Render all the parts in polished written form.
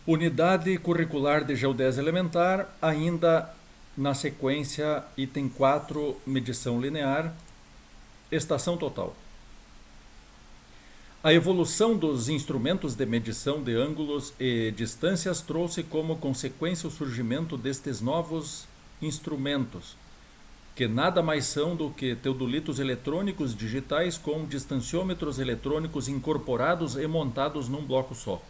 Unidade curricular de geodésia elementar, ainda na sequência, item 4, medição linear, estação total. A evolução dos instrumentos de medição de ângulos e distâncias trouxe como consequência o surgimento destes novos instrumentos, que nada mais são do que teodolitos eletrônicos digitais com distanciômetros eletrônicos incorporados e montados num bloco só.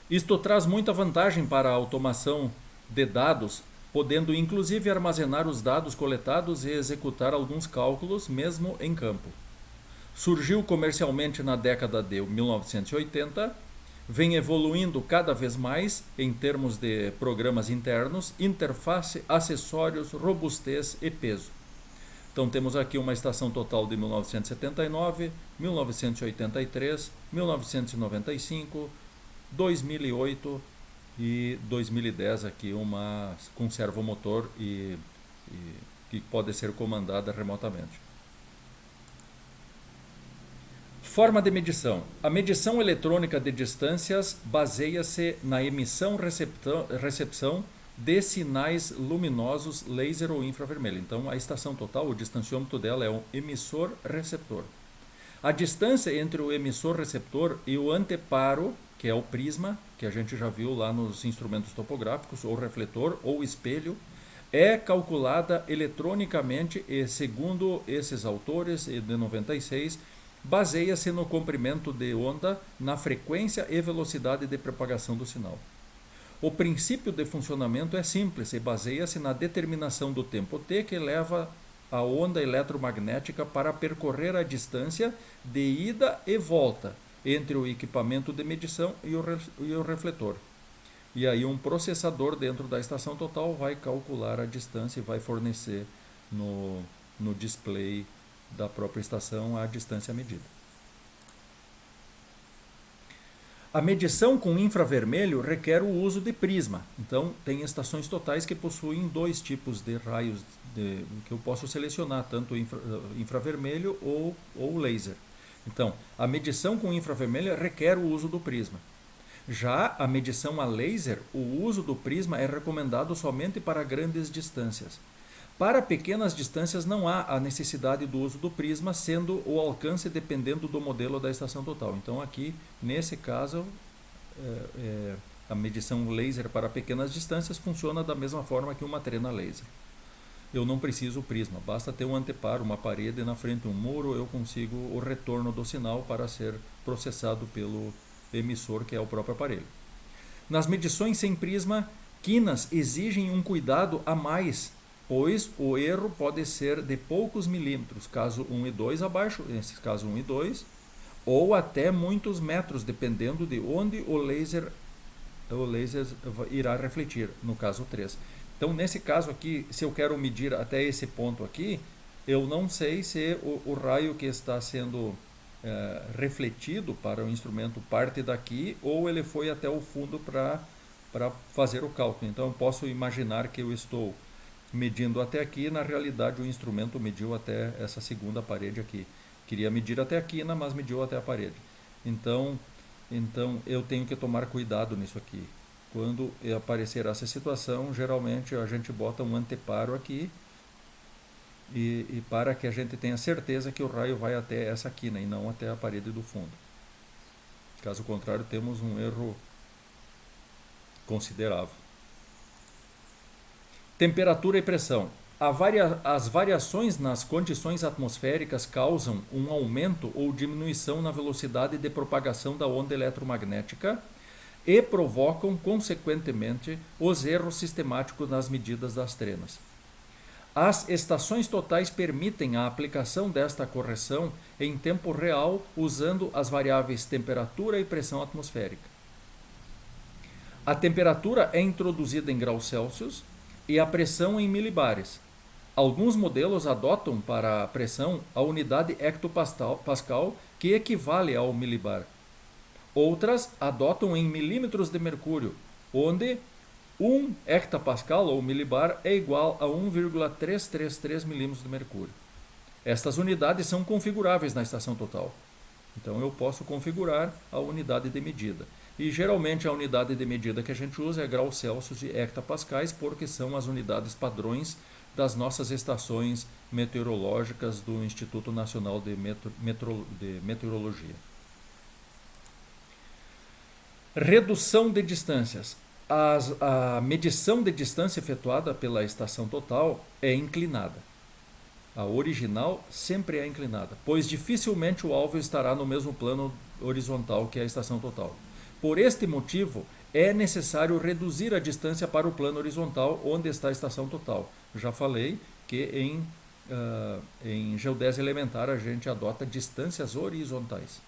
Isto traz muita vantagem para a automação de dados, podendo inclusive armazenar os dados coletados e executar alguns cálculos mesmo em campo. Surgiu comercialmente na década de 1980, vem evoluindo cada vez mais em termos de programas internos, interface, acessórios, robustez e peso. Então temos aqui uma estação total de 1979, 1983, 1995, 2008 e 2010 aqui uma com servomotor e que pode ser comandada remotamente. Forma de medição. A medição eletrônica de distâncias baseia-se na emissão-recepção de sinais luminosos laser ou infravermelho. Então, a estação total, o distanciômetro dela é um emissor-receptor. A distância entre o emissor-receptor e o anteparo, que é o prisma, que a gente já viu lá nos instrumentos topográficos, ou refletor, ou espelho, é calculada eletronicamente e, segundo esses autores de 96, baseia-se no comprimento de onda, na frequência e velocidade de propagação do sinal. O princípio de funcionamento é simples e baseia-se na determinação do tempo t que leva a onda eletromagnética para percorrer a distância de ida e volta entre o equipamento de medição e o refletor. E aí um processador dentro da estação total vai calcular a distância e vai fornecer no display da própria estação a distância medida. A medição com infravermelho requer o uso de prisma. Então, tem estações totais que possuem dois tipos de raios que eu posso selecionar, tanto infravermelho ou laser. Então, a medição com infravermelho requer o uso do prisma. Já a medição a laser, o uso do prisma é recomendado somente para grandes distâncias. Para pequenas distâncias não há a necessidade do uso do prisma, sendo o alcance dependendo do modelo da estação total. Então aqui, nesse caso, a medição laser para pequenas distâncias funciona da mesma forma que uma trena laser. Eu não preciso prisma, basta ter um anteparo, uma parede na frente, um muro, eu consigo o retorno do sinal para ser processado pelo emissor, que é o próprio aparelho. Nas medições sem prisma, quinas exigem um cuidado a mais, pois o erro pode ser de poucos milímetros, caso 1 e 2 abaixo, nesse caso 1 e 2, ou até muitos metros, dependendo de onde o laser irá refletir, no caso 3. Então, nesse caso aqui, se eu quero medir até esse ponto aqui, eu não sei se o raio que está sendo refletido para o instrumento parte daqui ou ele foi até o fundo para fazer o cálculo. Então, eu posso imaginar que eu estou medindo até aqui, na realidade o instrumento mediu até essa segunda parede aqui. Queria medir até a quina, mas mediu até a parede. Então eu tenho que tomar cuidado nisso aqui. Quando aparecer essa situação, geralmente a gente bota um anteparo aqui e para que a gente tenha certeza que o raio vai até essa quina e não até a parede do fundo. Caso contrário, temos um erro considerável. Temperatura e pressão. As variações nas condições atmosféricas causam um aumento ou diminuição na velocidade de propagação da onda eletromagnética e provocam, consequentemente, os erros sistemáticos nas medidas das trenas. As estações totais permitem a aplicação desta correção em tempo real usando as variáveis temperatura e pressão atmosférica. A temperatura é introduzida em graus Celsius e a pressão em milibares. Alguns modelos adotam para a pressão a unidade hectopascal, que equivale ao milibar. Outras adotam em milímetros de mercúrio, onde 1 hectopascal ou milibar é igual a 1,333 milímetros de mercúrio. Estas unidades são configuráveis na estação total. Então eu posso configurar a unidade de medida. E geralmente a unidade de medida que a gente usa é graus Celsius e hectopascais, porque são as unidades padrões das nossas estações meteorológicas do Instituto Nacional de Meteorologia. Redução de distâncias. A medição de distância efetuada pela estação total é inclinada. A original sempre é inclinada, pois dificilmente o alvo estará no mesmo plano horizontal que a estação total. Por este motivo, é necessário reduzir a distância para o plano horizontal onde está a estação total. Já falei que em geodésia elementar a gente adota distâncias horizontais.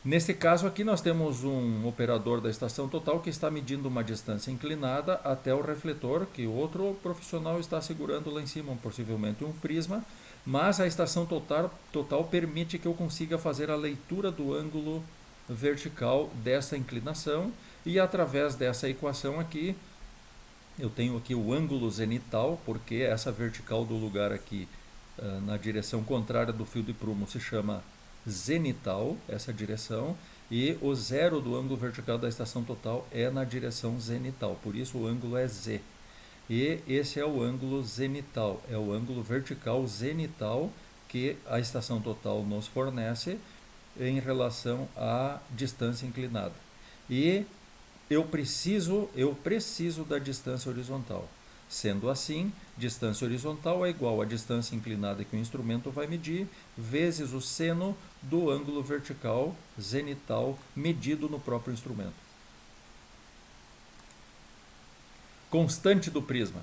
Nesse caso aqui nós temos um operador da estação total que está medindo uma distância inclinada até o refletor, que outro profissional está segurando lá em cima, possivelmente um prisma, mas a estação total permite que eu consiga fazer a leitura do ângulo vertical dessa inclinação, e através dessa equação aqui, eu tenho aqui o ângulo zenital, porque essa vertical do lugar aqui na direção contrária do fio de prumo se chama zenital, essa direção, e o zero do ângulo vertical da estação total é na direção zenital, por isso o ângulo é Z. E esse é o ângulo zenital, é o ângulo vertical zenital que a estação total nos fornece em relação à distância inclinada. E eu preciso da distância horizontal. Sendo assim, distância horizontal é igual à distância inclinada que o instrumento vai medir, vezes o seno do ângulo vertical zenital medido no próprio instrumento. Constante do prisma.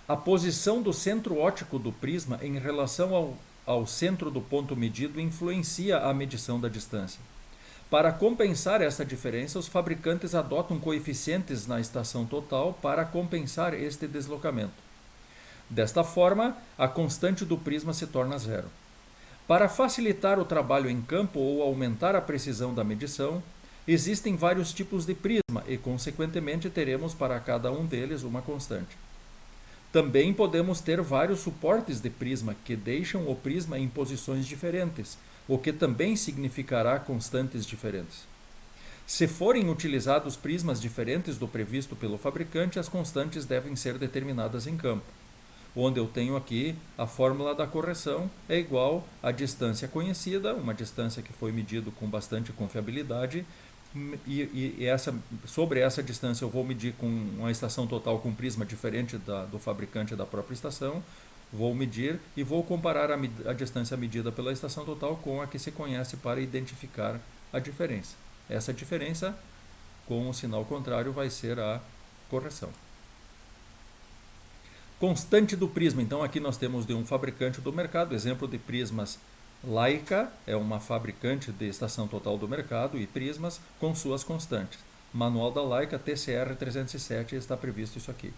A posição do centro óptico do prisma em relação ao centro do ponto medido influencia a medição da distância. Para compensar essa diferença, os fabricantes adotam coeficientes na estação total para compensar este deslocamento. Desta forma, a constante do prisma se torna zero. Para facilitar o trabalho em campo ou aumentar a precisão da medição, existem vários tipos de prisma e, consequentemente, teremos para cada um deles uma constante. Também podemos ter vários suportes de prisma que deixam o prisma em posições diferentes, o que também significará constantes diferentes. Se forem utilizados prismas diferentes do previsto pelo fabricante, as constantes devem ser determinadas em campo, onde eu tenho aqui a fórmula da correção é igual à distância conhecida, uma distância que foi medida com bastante confiabilidade, sobre essa distância eu vou medir com uma estação total com prisma diferente do fabricante da própria estação, vou medir e vou comparar a distância medida pela estação total com a que se conhece para identificar a diferença. Essa diferença, com o sinal contrário, vai ser a correção. Constante do prisma. Então aqui nós temos de um fabricante do mercado, exemplo de prismas Leica, é uma fabricante de estação total do mercado e prismas com suas constantes. Manual da Leica TCR 307 está previsto isso aqui.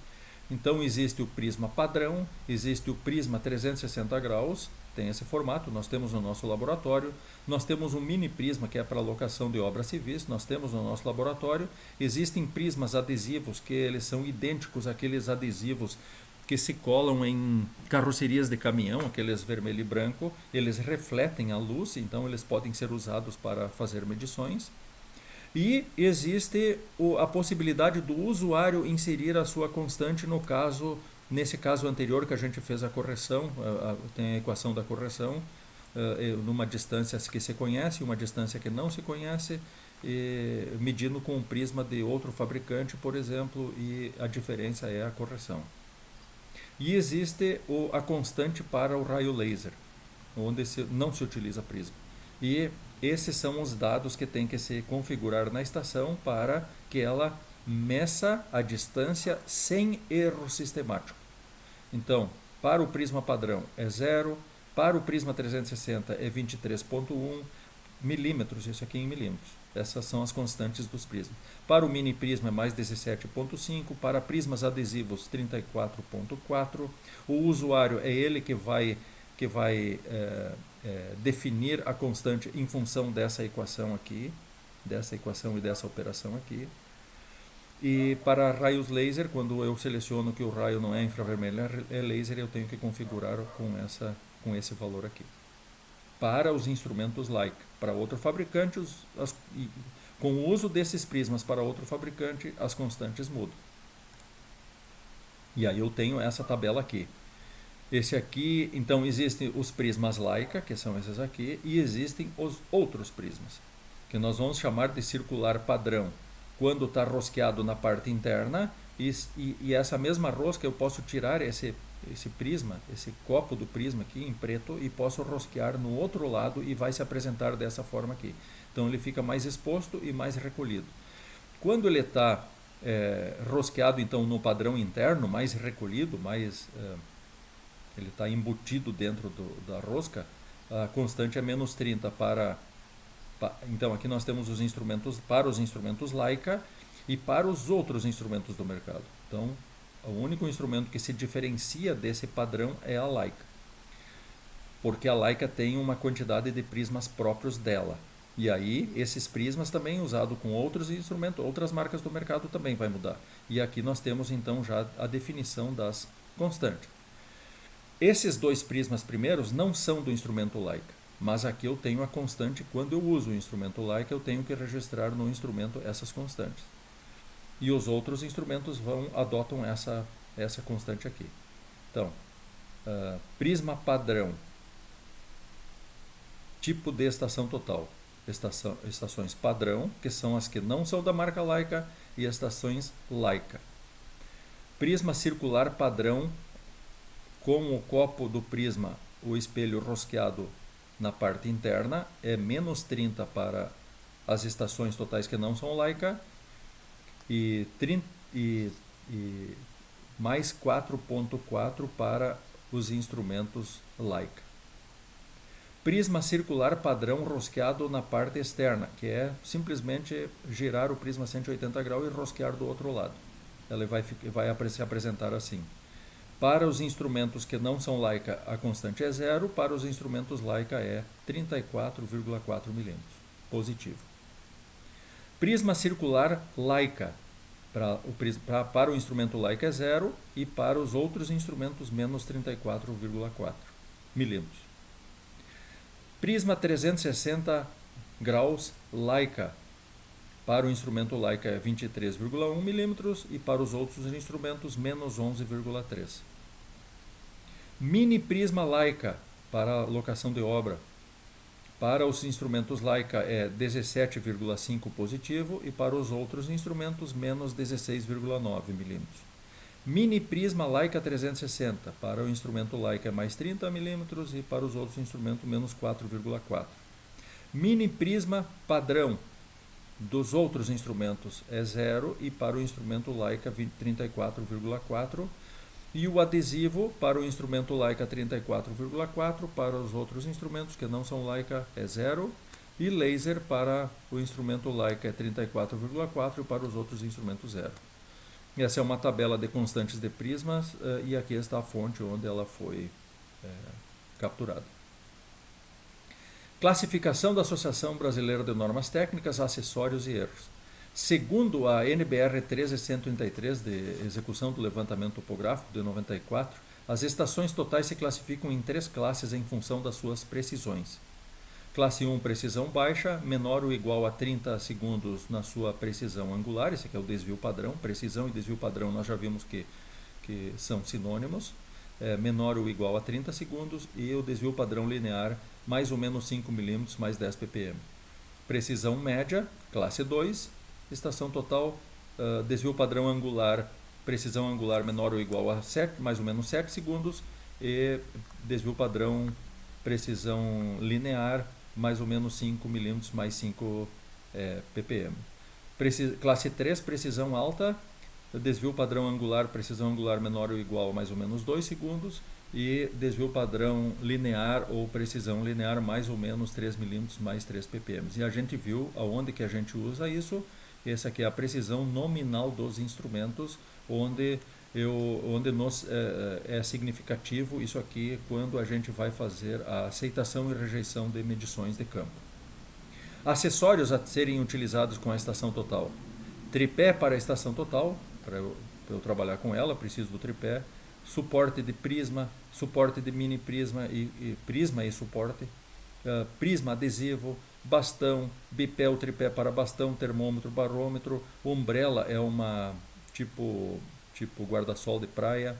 Então existe o prisma padrão, existe o prisma 360 graus, tem esse formato, nós temos no nosso laboratório. Nós temos um mini prisma que é para locação de obras civis, nós temos no nosso laboratório. Existem prismas adesivos que eles são idênticos àqueles adesivos que se colam em carrocerias de caminhão, aqueles vermelho e branco, eles refletem a luz, então eles podem ser usados para fazer medições. E existe a possibilidade do usuário inserir a sua constante nesse caso anterior que a gente fez a correção, tem a equação da correção, numa distância que se conhece, uma distância que não se conhece, medindo com um prisma de outro fabricante, por exemplo, e a diferença é a correção. E existe a constante para o raio laser, onde não se utiliza prisma. E esses são os dados que tem que se configurar na estação para que ela meça a distância sem erro sistemático. Então, para o prisma padrão é 0, para o prisma 360 é 23,1 milímetros, isso aqui em milímetros. Essas são as constantes dos prismas. Para o mini prisma é mais 17,5, para prismas adesivos 34,4. O usuário é ele que vai definir a constante em função dessa equação aqui, dessa equação e dessa operação aqui. E para raios laser, quando eu seleciono que o raio não é infravermelho, é laser, eu tenho que configurar com esse valor aqui. Para os instrumentos Leica, para outro fabricante, Com o uso desses prismas para outro fabricante, as constantes mudam. E aí eu tenho essa tabela aqui. Esse aqui, então, existem os prismas Leica, que são esses aqui, e existem os outros prismas, que nós vamos chamar de circular padrão, quando está rosqueado na parte interna, e essa mesma rosca eu posso tirar esse prisma, esse copo do prisma aqui em preto, e posso rosquear no outro lado e vai se apresentar dessa forma aqui. Então ele fica mais exposto e mais recolhido. Quando ele está rosqueado então no padrão interno, mais recolhido, ele está embutido dentro da rosca, a constante é menos 30 então aqui nós temos os instrumentos para os instrumentos Leica e para os outros instrumentos do mercado. Então o único instrumento que se diferencia desse padrão é a Leica, porque a Leica tem uma quantidade de prismas próprios dela. E aí, esses prismas também usados com outros instrumentos, outras marcas do mercado também vai mudar. E aqui nós temos então já a definição das constantes. Esses dois prismas primeiros não são do instrumento Leica, mas aqui eu tenho a constante. Quando eu uso o instrumento Leica, eu tenho que registrar no instrumento essas constantes. E os outros instrumentos adotam essa constante aqui. Então, prisma padrão, tipo de estação total. Estações padrão, que são as que não são da marca Leica, e estações Leica. Prisma circular padrão, com o copo do prisma, o espelho rosqueado na parte interna, é menos 30 para as estações totais que não são Leica e mais 4,4 para os instrumentos Leica. Prisma circular padrão rosqueado na parte externa, que é simplesmente girar o prisma 180 graus e rosquear do outro lado. Ela vai se apresentar assim. Para os instrumentos que não são Leica, a constante é 0. Para os instrumentos Leica é 34,4 milímetros. Positivo. Prisma circular Leica. Para o instrumento Leica é 0 e para os outros instrumentos menos 34,4 milímetros. Prisma 360 graus Leica. Para o instrumento Leica é 23,1 milímetros e para os outros instrumentos menos 11,3. Mini prisma Leica para locação de obra. Para os instrumentos Leica é 17,5 positivo e para os outros instrumentos menos 16,9 milímetros. Mini prisma Leica 360, para o instrumento Leica é mais 30 milímetros e para os outros instrumentos menos 4,4. Mini prisma padrão dos outros instrumentos é 0 e para o instrumento Leica 34,4. E o adesivo para o instrumento Leica 34,4, para os outros instrumentos que não são Leica é 0. E laser para o instrumento Leica é 34,4 e para os outros instrumentos 0. Essa é uma tabela de constantes de prismas e aqui está a fonte onde ela foi capturada. Classificação da Associação Brasileira de Normas Técnicas, Acessórios e Erros. Segundo a NBR 13133 de execução do levantamento topográfico de 94, as estações totais se classificam em 3 classes em função das suas precisões. Classe 1, precisão baixa, menor ou igual a 30 segundos na sua precisão angular. Esse aqui é o desvio padrão. Precisão e desvio padrão nós já vimos que são sinônimos. Menor ou igual a 30 segundos e o desvio padrão linear mais ou menos 5 mm mais 10 ppm. Precisão média, classe 2, estação total, desvio padrão angular, precisão angular menor ou igual a 7, mais ou menos 7 segundos e desvio padrão precisão linear mais ou menos 5 mm mais 5 ppm. Classe 3, precisão alta, desvio padrão angular, precisão angular menor ou igual a mais ou menos 2 segundos e desvio padrão linear ou precisão linear mais ou menos 3 mm mais 3 ppm. E a gente viu aonde que a gente usa isso. Essa aqui é a precisão nominal dos instrumentos, onde é significativo isso aqui quando a gente vai fazer a aceitação e rejeição de medições de campo. Acessórios a serem utilizados com a estação total. Tripé para a estação total, para eu trabalhar com ela, preciso do tripé. Suporte de prisma, suporte de mini prisma e prisma e suporte. prisma adesivo, bastão, bipé ou tripé para bastão, termômetro, barômetro, umbrella é uma tipo guarda-sol de praia,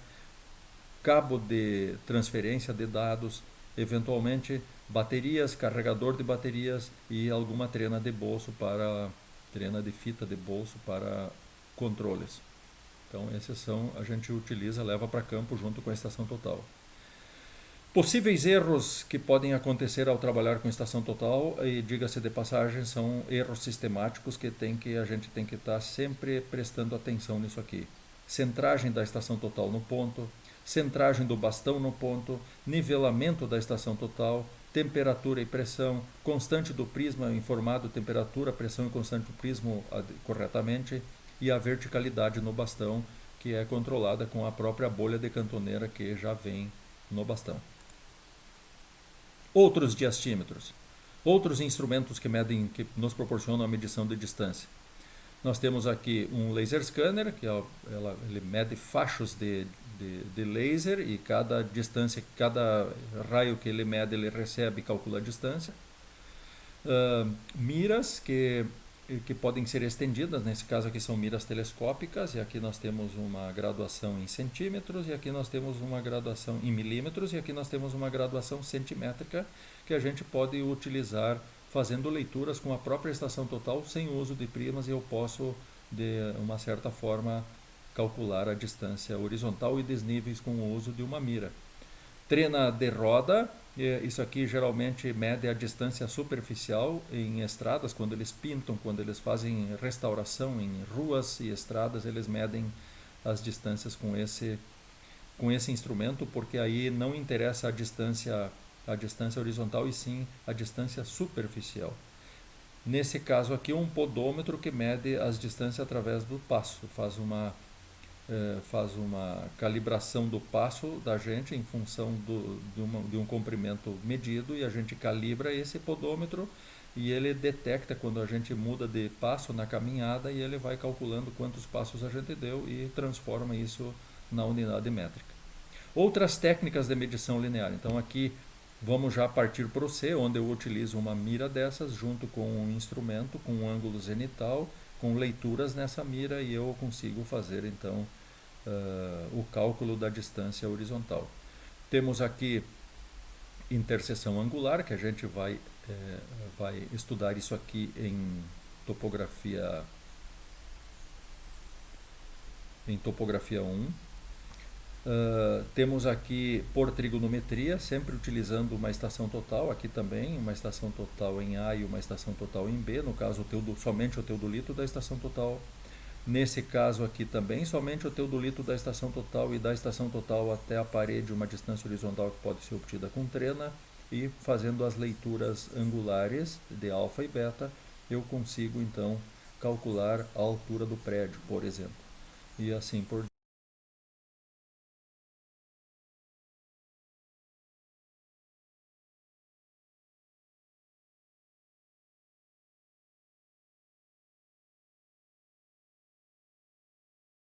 cabo de transferência de dados, eventualmente baterias, carregador de baterias e alguma trena de fita de bolso para controles. Então esses são, a gente utiliza, leva para campo junto com a estação total. Possíveis erros que podem acontecer ao trabalhar com estação total, e diga-se de passagem, são erros sistemáticos que a gente tem que estar sempre prestando atenção nisso aqui. Centragem da estação total no ponto, centragem do bastão no ponto, nivelamento da estação total, temperatura e pressão, constante do prisma informado temperatura, pressão e constante do prisma corretamente, e a verticalidade no bastão, que é controlada com a própria bolha de cantoneira que já vem no bastão. Outros diastímetros, outros instrumentos que medem, que nos proporcionam a medição de distância. Nós temos aqui um laser scanner, que ele mede fachos de laser, e cada distância, cada raio que ele mede, ele recebe e calcula a distância. Miras que podem ser estendidas, nesse caso aqui são miras telescópicas, e aqui nós temos uma graduação em centímetros, e aqui nós temos uma graduação em milímetros, e aqui nós temos uma graduação centimétrica, que a gente pode utilizar fazendo leituras com a própria estação total, sem o uso de primas, e eu posso, de uma certa forma, calcular a distância horizontal e desníveis com o uso de uma mira. Trena de roda, isso aqui geralmente mede a distância superficial em estradas, quando eles pintam, quando eles fazem restauração em ruas e estradas, eles medem as distâncias com esse instrumento, porque aí não interessa a distância horizontal, e sim a distância superficial. Nesse caso aqui, um podômetro que mede as distâncias através do passo, faz uma calibração do passo da gente em função de um comprimento medido, e a gente calibra esse podômetro, e ele detecta quando a gente muda de passo na caminhada, e ele vai calculando quantos passos a gente deu e transforma isso na unidade métrica. Outras técnicas de medição linear. Então aqui vamos já partir para o C, onde eu utilizo uma mira dessas junto com um instrumento com um ângulo zenital, com leituras nessa mira, e eu consigo fazer então o cálculo da distância horizontal. Temos aqui interseção angular, que a gente vai estudar isso aqui em topografia 1. Temos aqui por trigonometria, sempre utilizando uma estação total, aqui também uma estação total em A e uma estação total em B, no caso somente o teodolito da estação total. Nesse caso aqui também, somente o teodolito da estação total, e da estação total até a parede, uma distância horizontal que pode ser obtida com trena, e fazendo as leituras angulares de alfa e beta, eu consigo então calcular a altura do prédio, por exemplo, e assim por